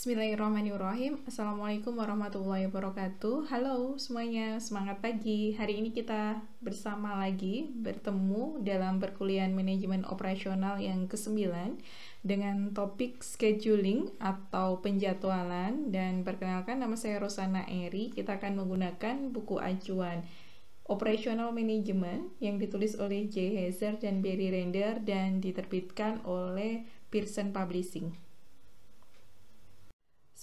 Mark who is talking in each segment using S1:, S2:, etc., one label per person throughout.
S1: Bismillahirrahmanirrahim. Assalamualaikum warahmatullahi wabarakatuh. Halo semuanya, semangat pagi. Hari ini kita bersama lagi bertemu dalam perkuliahan manajemen operasional yang ke-9 dengan topik scheduling atau penjadwalan. Dan perkenalkan, nama saya Rosana Eri. Kita akan menggunakan buku acuan Operational Management yang ditulis oleh J. Hazer dan Barry Render dan diterbitkan oleh Pearson Publishing.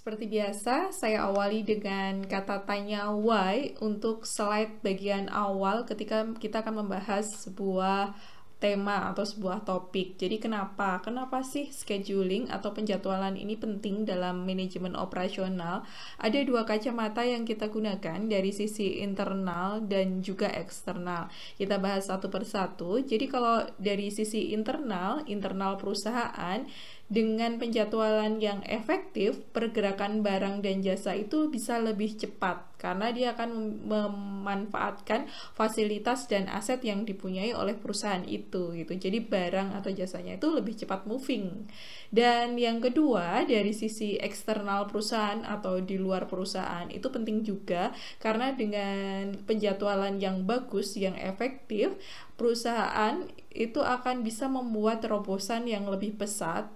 S1: Seperti biasa, saya awali dengan kata tanya why untuk slide bagian awal ketika kita akan membahas sebuah tema atau sebuah topik. Jadi kenapa sih scheduling atau penjadwalan ini penting dalam manajemen operasional? Ada dua kacamata yang kita gunakan dari sisi internal dan juga eksternal. Kita bahas satu persatu. Jadi kalau dari sisi internal perusahaan, dengan penjadwalan yang efektif, pergerakan barang dan jasa itu bisa lebih cepat karena dia akan memanfaatkan fasilitas dan aset yang dipunyai oleh perusahaan itu gitu. Jadi barang atau jasanya itu lebih cepat moving. Dan yang kedua, dari sisi eksternal perusahaan atau di luar perusahaan itu penting juga karena dengan penjadwalan yang bagus, yang efektif, perusahaan itu akan bisa membuat terobosan yang lebih pesat,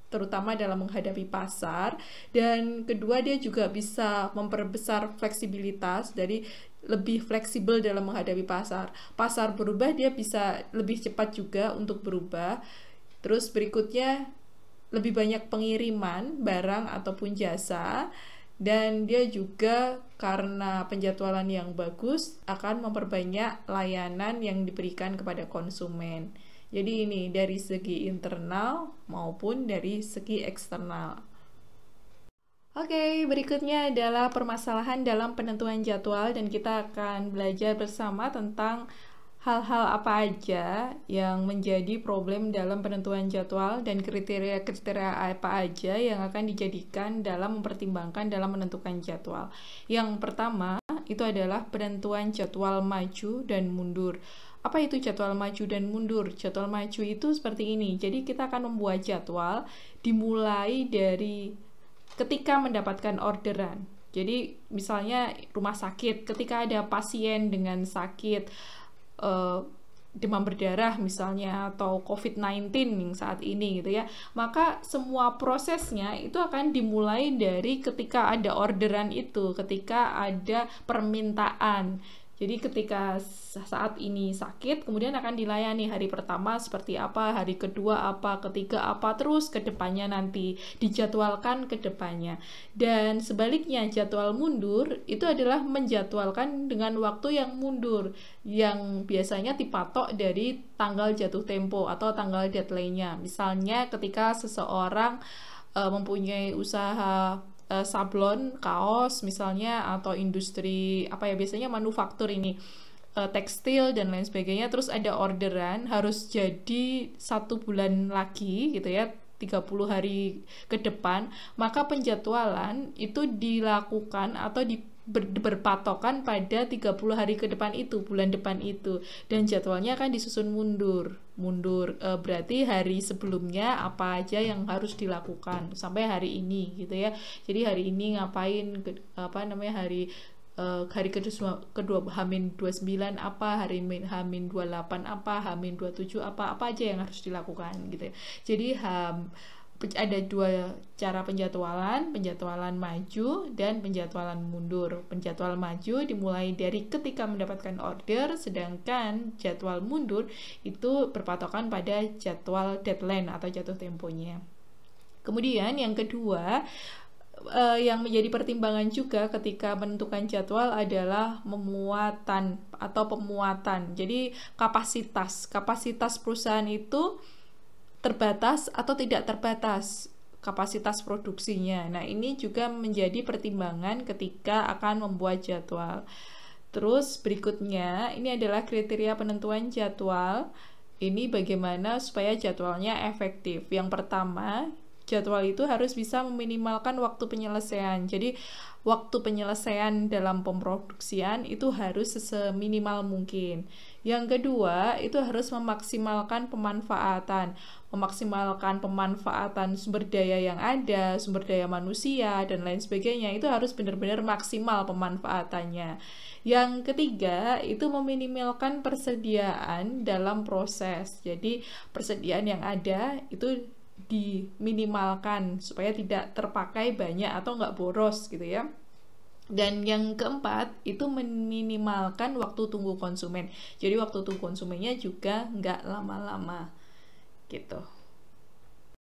S1: terutama dalam menghadapi pasar. Dan kedua, dia juga bisa memperbesar fleksibilitas, dari lebih fleksibel dalam menghadapi pasar. Pasar berubah, dia bisa lebih cepat juga untuk berubah. Terus berikutnya, lebih banyak pengiriman barang ataupun jasa, dan dia juga karena penjadwalan yang bagus akan memperbanyak layanan yang diberikan kepada konsumen. Jadi ini dari segi internal maupun dari segi eksternal. Oke, berikutnya adalah permasalahan dalam penentuan jadwal, dan kita akan belajar bersama tentang hal-hal apa aja yang menjadi problem dalam penentuan jadwal dan kriteria-kriteria apa aja yang akan dijadikan dalam mempertimbangkan dalam menentukan jadwal. Yang pertama itu adalah penentuan jadwal maju dan mundur. Apa itu jadwal maju dan mundur? Jadwal maju itu seperti ini. Jadi kita akan membuat jadwal dimulai dari ketika mendapatkan orderan. Jadi misalnya rumah sakit, ketika ada pasien dengan sakit demam berdarah misalnya atau COVID-19 yang saat ini gitu ya, maka semua prosesnya itu akan dimulai dari ketika ada orderan itu, ketika ada permintaan. Jadi ketika saat ini sakit, kemudian akan dilayani hari pertama seperti apa, hari kedua apa, ketiga apa, terus ke depannya nanti dijadwalkan ke depannya. Dan sebaliknya, jadwal mundur itu adalah menjadwalkan dengan waktu yang mundur, yang biasanya dipatok dari tanggal jatuh tempo atau tanggal deadline-nya. Misalnya ketika seseorang mempunyai usaha sablon, kaos misalnya, atau industri apa ya, biasanya manufaktur ini, tekstil dan lain sebagainya, terus ada orderan harus jadi 1 bulan lagi gitu ya, 30 hari ke depan, maka penjadwalan itu dilakukan atau berpatokan pada 30 hari ke depan itu, bulan depan itu, dan jadwalnya akan disusun mundur berarti hari sebelumnya apa aja yang harus dilakukan sampai hari ini gitu ya. Jadi hari ini ngapain, hari kedua Hamin 29 apa, hari Hamin 28 apa, Hamin 27 apa aja yang harus dilakukan gitu ya. Jadi ada dua cara penjadwalan maju dan penjadwalan mundur. Penjadwal maju dimulai dari ketika mendapatkan order, sedangkan jadwal mundur itu berpatokan pada jadwal deadline atau jatuh temponya. Kemudian yang kedua, yang menjadi pertimbangan juga ketika menentukan jadwal adalah pemuatan. Jadi kapasitas perusahaan itu terbatas atau tidak terbatas kapasitas produksinya. Nah, ini juga menjadi pertimbangan ketika akan membuat jadwal. Terus berikutnya, ini adalah kriteria penentuan jadwal. Ini bagaimana supaya jadwalnya efektif. Yang pertama, jadwal itu harus bisa meminimalkan waktu penyelesaian. Jadi waktu penyelesaian dalam pemroduksian itu harus seminimal mungkin. Yang kedua, itu harus memaksimalkan pemanfaatan. Memaksimalkan pemanfaatan sumber daya yang ada, sumber daya manusia, dan lain sebagainya. Itu harus benar-benar maksimal pemanfaatannya. Yang ketiga, itu meminimalkan persediaan dalam proses. Jadi, persediaan yang ada itu diminimalkan supaya tidak terpakai banyak atau nggak boros gitu ya. Dan yang keempat, itu meminimalkan waktu tunggu konsumen. Jadi waktu tunggu konsumennya juga nggak lama-lama gitu.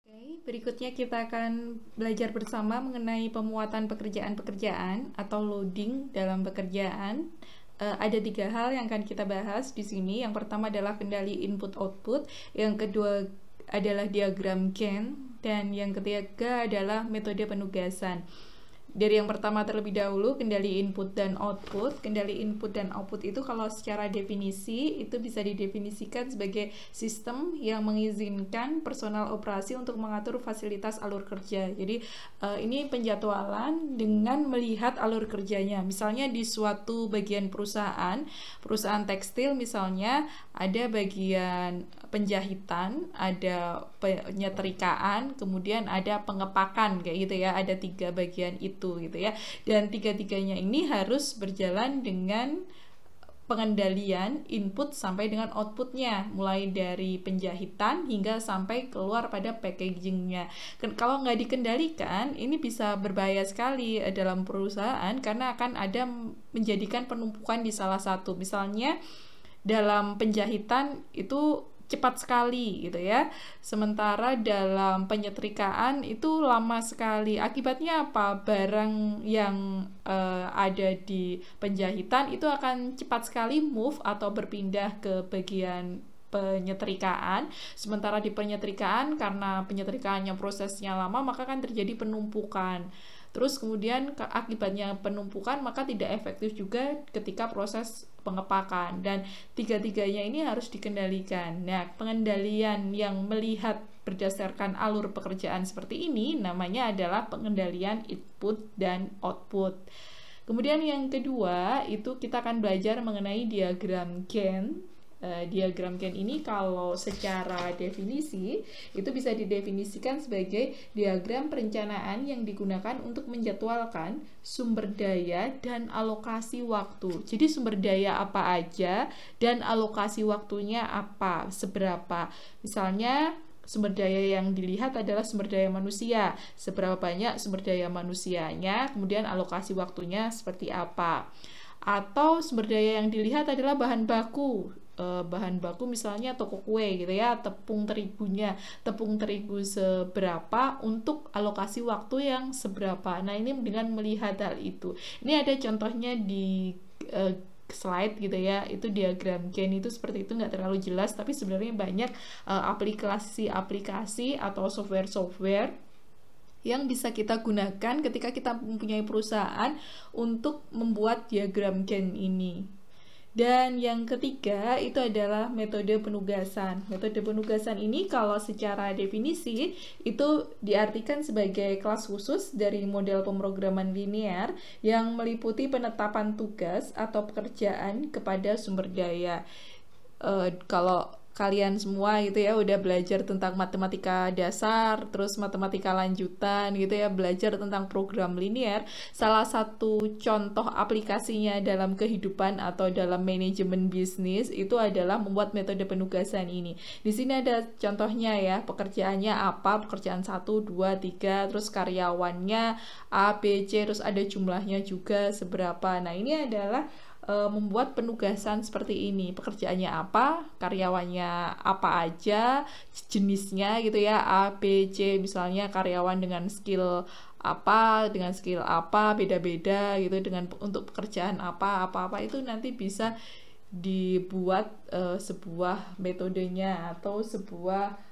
S1: Oke, berikutnya kita akan belajar bersama mengenai pemuatan pekerjaan-pekerjaan atau loading dalam pekerjaan. Ada 3 hal yang akan kita bahas di sini. Yang pertama adalah kendali input-output, yang kedua adalah diagram Gantt, dan yang ketiga adalah metode penugasan. Dari yang pertama terlebih dahulu, kendali input dan output. Kendali input dan output itu kalau secara definisi itu bisa didefinisikan sebagai sistem yang mengizinkan personal operasi untuk mengatur fasilitas alur kerja. Jadi ini penjadwalan dengan melihat alur kerjanya. Misalnya di suatu bagian perusahaan tekstil misalnya, ada bagian penjahitan, ada penyetrikaan, kemudian ada pengepakan kayak gitu ya. Ada 3 bagian itu gitu ya, dan 3-tiganya ini harus berjalan dengan pengendalian input sampai dengan outputnya, mulai dari penjahitan hingga sampai keluar pada packagingnya. Kalau nggak dikendalikan, ini bisa berbahaya sekali dalam perusahaan karena akan ada menjadikan penumpukan di salah satu. Misalnya dalam penjahitan itu cepat sekali gitu ya, sementara dalam penyetrikaan itu lama sekali. Akibatnya apa? Barang yang ada di penjahitan itu akan cepat sekali move atau berpindah ke bagian penyetrikaan, sementara di penyetrikaan karena penyetrikaannya prosesnya lama maka kan terjadi penumpukan. Terus kemudian akibatnya penumpukan maka tidak efektif juga ketika proses pengepakan, dan 3-tiganya ini harus dikendalikan. Nah, pengendalian yang melihat berdasarkan alur pekerjaan seperti ini namanya adalah pengendalian input dan output. Kemudian yang kedua itu kita akan belajar mengenai diagram Gantt. Diagram Gantt ini kalau secara definisi itu bisa didefinisikan sebagai diagram perencanaan yang digunakan untuk menjadwalkan sumber daya dan alokasi waktu. Jadi sumber daya apa aja dan alokasi waktunya apa, seberapa. Misalnya sumber daya yang dilihat adalah sumber daya manusia, seberapa banyak sumber daya manusianya, kemudian alokasi waktunya seperti apa. Atau sumber daya yang dilihat adalah bahan baku misalnya toko kue gitu ya, tepung terigu seberapa untuk alokasi waktu yang seberapa. Nah, ini dengan melihat hal itu. Ini ada contohnya di slide gitu ya, itu diagram Gantt itu seperti itu, nggak terlalu jelas tapi sebenarnya banyak aplikasi atau software yang bisa kita gunakan ketika kita mempunyai perusahaan untuk membuat diagram Gantt ini. Dan yang ketiga itu adalah metode penugasan. Metode penugasan ini kalau secara definisi itu diartikan sebagai kelas khusus dari model pemrograman linear yang meliputi penetapan tugas atau pekerjaan kepada sumber daya. Kalau kalian semua gitu ya udah belajar tentang matematika dasar, terus matematika lanjutan gitu ya, belajar tentang program linear, salah satu contoh aplikasinya dalam kehidupan atau dalam manajemen bisnis itu adalah membuat metode penugasan ini. Di sini ada contohnya ya, pekerjaannya apa, pekerjaan 1, 2, 3, terus karyawannya A, B, C, terus ada jumlahnya juga seberapa. Nah, ini adalah membuat penugasan seperti ini, pekerjaannya apa, karyawannya apa aja, jenisnya gitu ya, A, B, C, misalnya karyawan dengan skill apa, beda-beda gitu, dengan untuk pekerjaan apa itu nanti bisa dibuat sebuah metodenya atau sebuah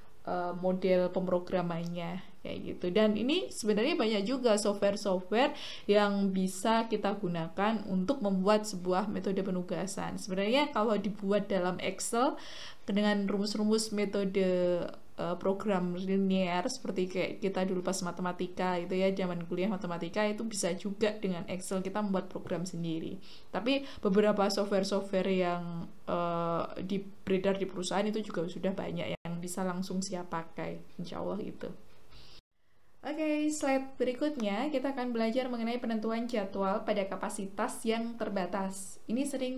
S1: model pemrogramannya kayak gitu. Dan ini sebenarnya banyak juga software yang bisa kita gunakan untuk membuat sebuah metode penugasan. Sebenarnya kalau dibuat dalam Excel dengan rumus-rumus metode program linear seperti kayak kita dulu pas matematika gitu ya, zaman kuliah matematika itu bisa juga dengan Excel kita membuat program sendiri. Tapi beberapa software-software yang beredar di perusahaan itu juga sudah banyak yang bisa langsung siap pakai, insya Allah gitu. Oke, slide berikutnya kita akan belajar mengenai penentuan jadwal pada kapasitas yang terbatas. Ini sering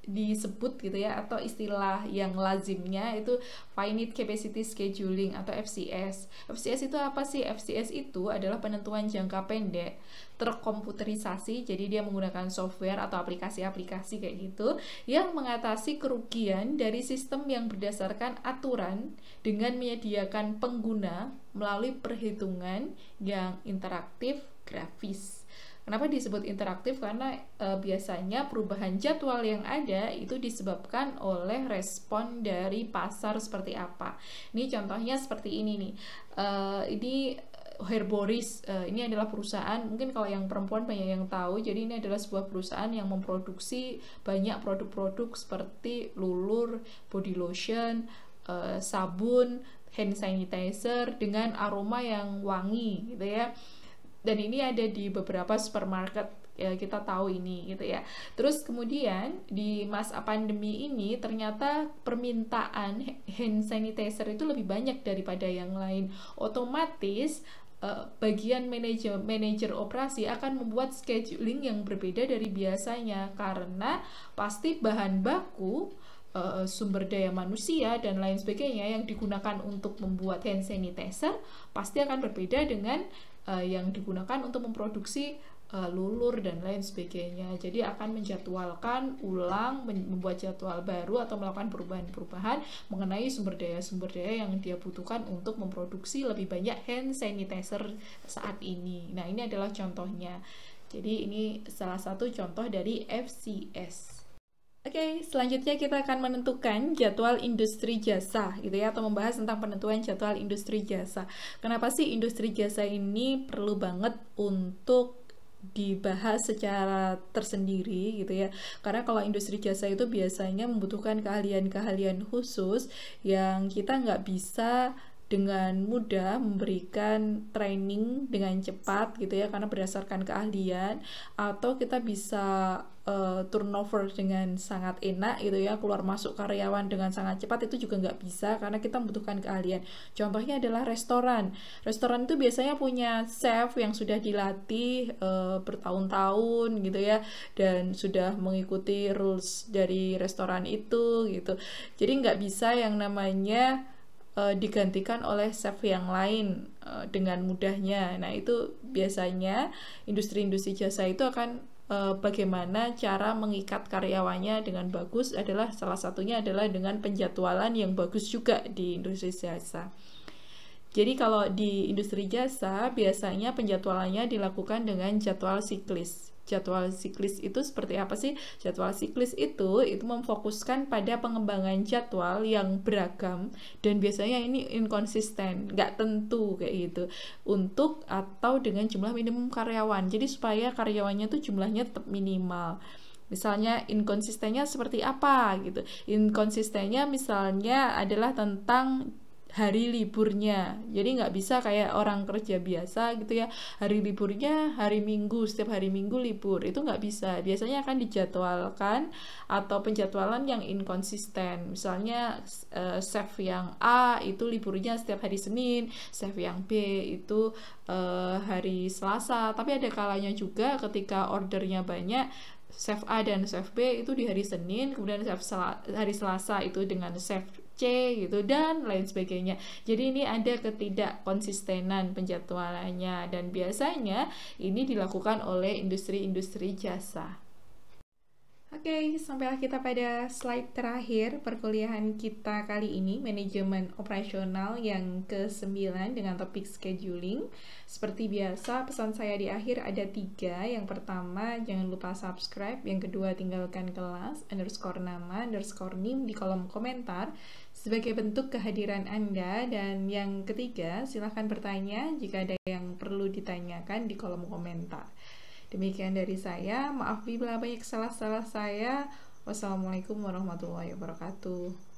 S1: disebut gitu ya, atau istilah yang lazimnya itu Finite Capacity Scheduling atau FCS. FCS itu apa sih? FCS itu adalah penentuan jangka pendek terkomputerisasi, jadi dia menggunakan software atau aplikasi-aplikasi kayak gitu yang mengatasi kerugian dari sistem yang berdasarkan aturan dengan menyediakan pengguna melalui perhitungan yang interaktif grafis. Kenapa disebut interaktif? Karena biasanya perubahan jadwal yang ada itu disebabkan oleh respon dari pasar seperti apa. Ini contohnya seperti ini nih. Ini Herboris, ini adalah perusahaan, mungkin kalau yang perempuan banyak yang tahu, jadi ini adalah sebuah perusahaan yang memproduksi banyak produk-produk seperti lulur, body lotion, sabun, hand sanitizer dengan aroma yang wangi gitu ya. Dan ini ada di beberapa supermarket ya, kita tahu ini gitu ya. Terus kemudian di masa pandemi ini ternyata permintaan hand sanitizer itu lebih banyak daripada yang lain. Otomatis bagian manajer operasi akan membuat scheduling yang berbeda dari biasanya, karena pasti bahan baku, sumber daya manusia dan lain sebagainya yang digunakan untuk membuat hand sanitizer pasti akan berbeda dengan yang digunakan untuk memproduksi lulur dan lain sebagainya. Jadi akan menjadwalkan ulang, membuat jadwal baru atau melakukan perubahan-perubahan mengenai sumber daya yang dia butuhkan untuk memproduksi lebih banyak hand sanitizer saat ini. Nah, ini adalah contohnya. Jadi ini salah satu contoh dari FCS. Oke, selanjutnya kita akan menentukan jadwal industri jasa gitu ya, atau membahas tentang penentuan jadwal industri jasa. Kenapa sih industri jasa ini perlu banget untuk dibahas secara tersendiri gitu ya? Karena kalau industri jasa itu biasanya membutuhkan keahlian-keahlian khusus yang kita nggak bisa dengan mudah memberikan training dengan cepat gitu ya, karena berdasarkan keahlian, atau kita bisa turnover dengan sangat enak gitu ya, keluar masuk karyawan dengan sangat cepat, itu juga nggak bisa karena kita membutuhkan keahlian. Contohnya adalah restoran itu biasanya punya chef yang sudah dilatih bertahun-tahun gitu ya, dan sudah mengikuti rules dari restoran itu gitu. Jadi nggak bisa yang namanya digantikan oleh chef yang lain dengan mudahnya. Nah, itu biasanya industri-industri jasa itu akan bagaimana cara mengikat karyawannya dengan bagus, adalah salah satunya adalah dengan penjadwalan yang bagus juga di industri jasa. Jadi kalau di industri jasa biasanya penjadwalannya dilakukan dengan jadwal siklis. Jadwal siklis itu seperti apa sih? Jadwal siklis itu memfokuskan pada pengembangan jadwal yang beragam dan biasanya ini inkonsisten, nggak tentu kayak gitu, untuk atau dengan jumlah minimum karyawan. Jadi supaya karyawannya tuh jumlahnya tetap minimal. Misalnya inkonsistennya seperti apa gitu. Inkonsistennya misalnya adalah tentang hari liburnya. Jadi nggak bisa kayak orang kerja biasa gitu ya, hari liburnya hari Minggu, setiap hari Minggu libur, itu nggak bisa. Biasanya akan dijadwalkan atau penjadwalan yang inkonsisten. Misalnya chef yang A itu liburnya setiap hari Senin, chef yang B itu hari Selasa. Tapi ada kalanya juga ketika ordernya banyak, chef A dan chef B itu di hari Senin, kemudian hari Selasa itu dengan chef C gitu, dan lain sebagainya. Jadi ini ada ketidakkonsistenan penjadwalannya, dan biasanya ini dilakukan oleh industri-industri jasa. Oke, sampailah kita pada slide terakhir perkuliahan kita kali ini, manajemen operasional yang ke-9 dengan topik scheduling. Seperti biasa, pesan saya di akhir ada 3. Yang pertama, jangan lupa subscribe. Yang kedua, tinggalkan kelas, _nama, _nim di kolom komentar sebagai bentuk kehadiran Anda. Dan yang ketiga, silahkan bertanya jika ada yang perlu ditanyakan di kolom komentar. Demikian dari saya, maaf bila banyak salah-salah saya. Wassalamualaikum warahmatullahi wabarakatuh.